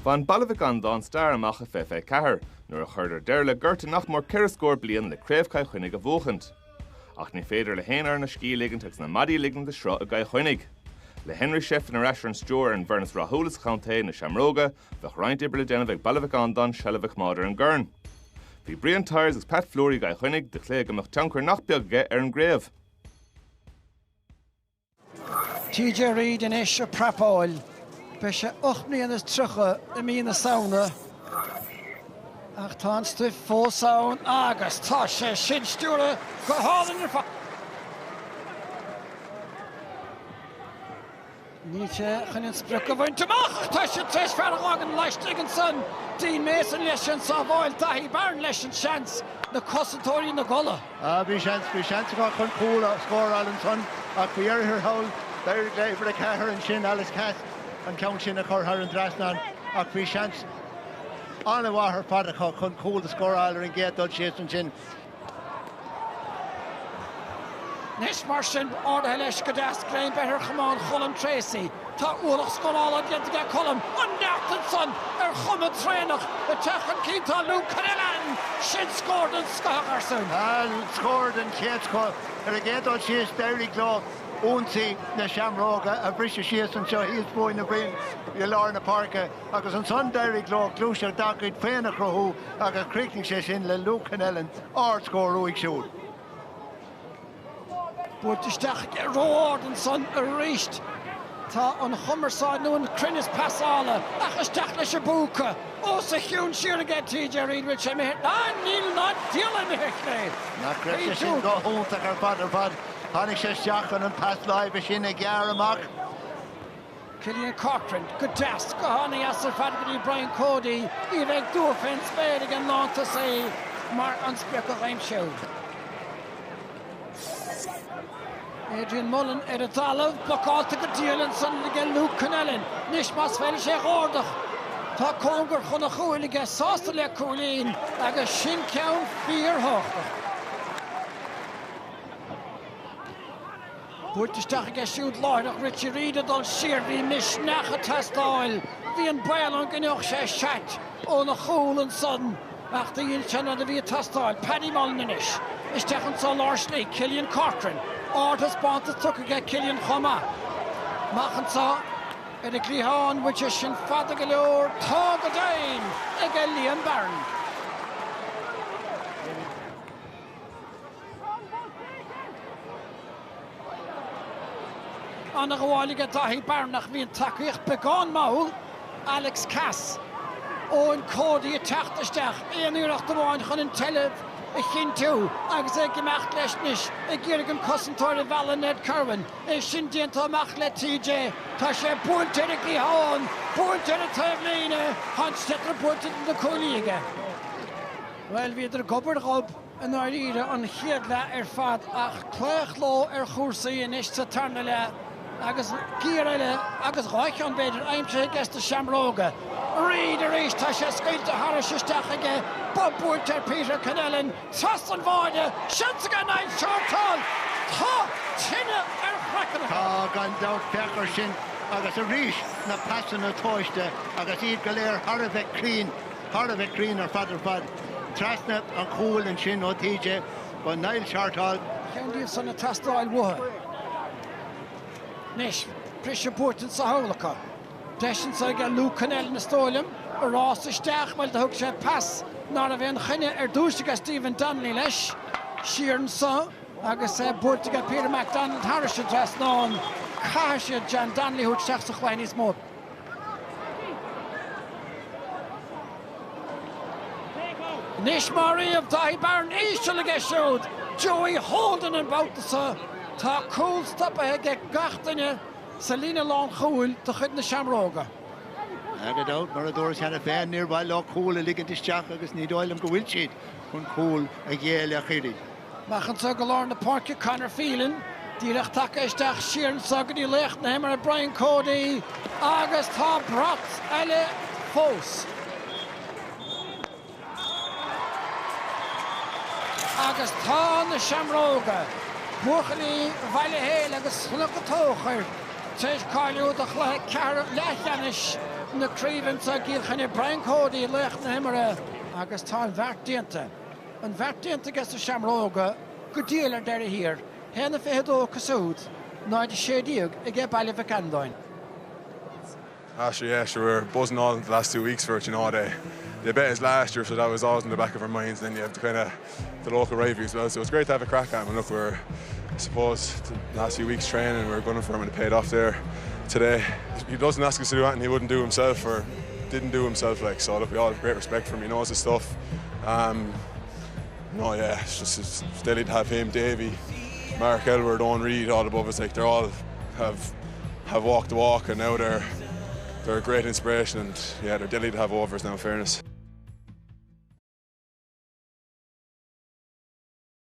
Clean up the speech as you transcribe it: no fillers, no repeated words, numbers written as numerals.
Van Baile Mhic Andáin star amach a fé cahar, nuair a chuir deirle gurta nach mór ceir scór bliain le craobh Chainnigh a bhóchant. Ach ní féidir le héanaar na scí ligant agus na maidí ligant de shrá a Chainnigh. Le Henry Chef na restaurant store and Vernas Rahulas County na Shamrocga, bheith roint ibre déanamh ag Baile Mhic Andáin sellabhah máidir an Gurn. Bhí Brian Tyres agus Pat Fleury Chainnigh de chlé amach tancar nach beag ge ar an gréamh. TJ Reid in ish a prapáil. Beise 8 mbliana trucha I mína saona. Ach tá an stuif fósáin agus tá sé sin stúra go hálan ar fa. Ní sé chuinn sprioc go bhaint amach tá sé tres fear agan leistigh an son. Dean Mason leis an sa bháil daithí barn leis an seans na cosatóirí na gola. Bhí seans go chun cúil scór an son ach bhí ar hawl There for the car and shin Alice Cass and count shin a car and Drasnan ach bhí seans on a water fad chun cúil the score all and get dul chase and shin. Nes mar sin orthe leis go deas grein better chumán Colm Tracy. Tá uach scolála dianta ga Colm an neachtan son ar chuma trénach a techan cínta Luke Canellan sin scored an Scaharson. Scored and chase score ar a get dul chase Derry Glow Unti na Shamróga a brisha shears and show he's boy na brain you learn a parka agus an son Derry Glow Cluiche dagid féna crohu agus creaking session le Luke Canellan or score ruig shoot. Buaicphointí roard and son a reached. Tá an Hummerside nu an Crinnis Passala achas teach leis a búca. Ó sa hiún siar a get TJ Reid which I mean níl not díla me hechlé. Na creating sin go húnta ar fad Hannig sé seach an pass live sin a gear amach. Killian Cochran, good task. Go honey as a Brian Cody. He make two offense bad again long to say Mark unspeakable I'm show. Adrian Mullen at a talov, block out to the deal and suddenly get Luke Canellan. Nishmas fell she ordach. Ta Conger chuna chuil get sauce le Colleen like a shin count fear hoch. Buaicphointí get shoot Lord of Richie Reid on sheer vi mish nacha testáil. Vi an bail an gnoch sé chat on a cool and sudden. After the channel the vi testáil Paddy Mullininish. Is techan so Larsley Killian Cochran. Artis Bontas took a get Killian Choma. Machan sa at a Glihan which is shin fada galore Tog Dain again Liam Barron. An a gháil go daithí barnach bhí an takeíocht beagán maul Alex Cass ó an Cody a teachtasteach éonúach do bháin chun an teileh I chin tú agus ag gemacht leis níos ag ggéirigh an cosantóir a bhealach Ned Curran is sin dianta amach le TJ tá sé buainte a Glián buainte a Taimhlíne Hanstetter buainte na Colíige. Well bhí idir gobar gob an áiríre an chiadla fad ach cléach ló chúrsaí in is sa tarna le agus Gíreile agus ráich an beidir aimse gas the Shamróga. Reid a rééis tá sé scaoilte harisisteach aige Bob Buaicphointí Peter Canellan tras an bháide seans gan naid seartáil tá tinne chreacana. Tá gan dát pechar sin agus a ríis na passan a tóiste agus iad go léir Harveh Crean ar fad trasna an cúil an sin ó TJ ba nail seartáil. Ceann san na testáil mutha. Nis, Prisha Buaicphointí sa holacha. Desin sa ga Luke Canellan na stóilm a rás isteach weil de thug sé pass nar a bhíon chuine dúisteach Stephen Donnelly leis siarn sa agus Buaicphointí Peter MacDonald Harris dress ná caiise John Donnelly hút teach sa chláinís mód. Nis Marie of Daithí Barn Easter le siúd Joey Holden an bouta tá cool stop a get gachtainne Selina Lán Chúil to chud na Shamróga. Agad out mar a dúras hena féin nearby lá cúil a ligant isteach agus ní dóilm go bhfuil siad chun cúil a ghéal a chirí. Machan sa go lár na Páirce Conor Phelan díreach take isteach siarn sagad í lecht na himar a Brian Cody agus tá brat eile fós. Agus tá na Shamróga Buaicphointí Ballyhale agus Chluiche Teis cáiliúdach le cearh leithleanis na críomhann a Kilkenny Brian Cody lech na himara agus tá bheartdianta. An bheartdianta gas a Shamrocks go díal ar deir hir. Héna féadó cosúd, náid sédíog I get Baile Mhic Andáin. Actually, yeah, sure, we're buzzing all the last 2 weeks for it, you know. They bet us last year, so that was always in the back of our minds. Then you have the local rivalry as well. So it's great to have a crack at him. And look, I suppose, the last few weeks training, we were gunning for him and it paid off there today. He doesn't ask us to do anything he wouldn't do himself or didn't do himself. So look, we all have great respect for him. He knows his stuff. It's steady to have him, Davey, Mark Elward, Owen Reid, all above us. They all have walked the walk, and now they're a great inspiration, and yeah, they're deadly to have over us now, in fairness.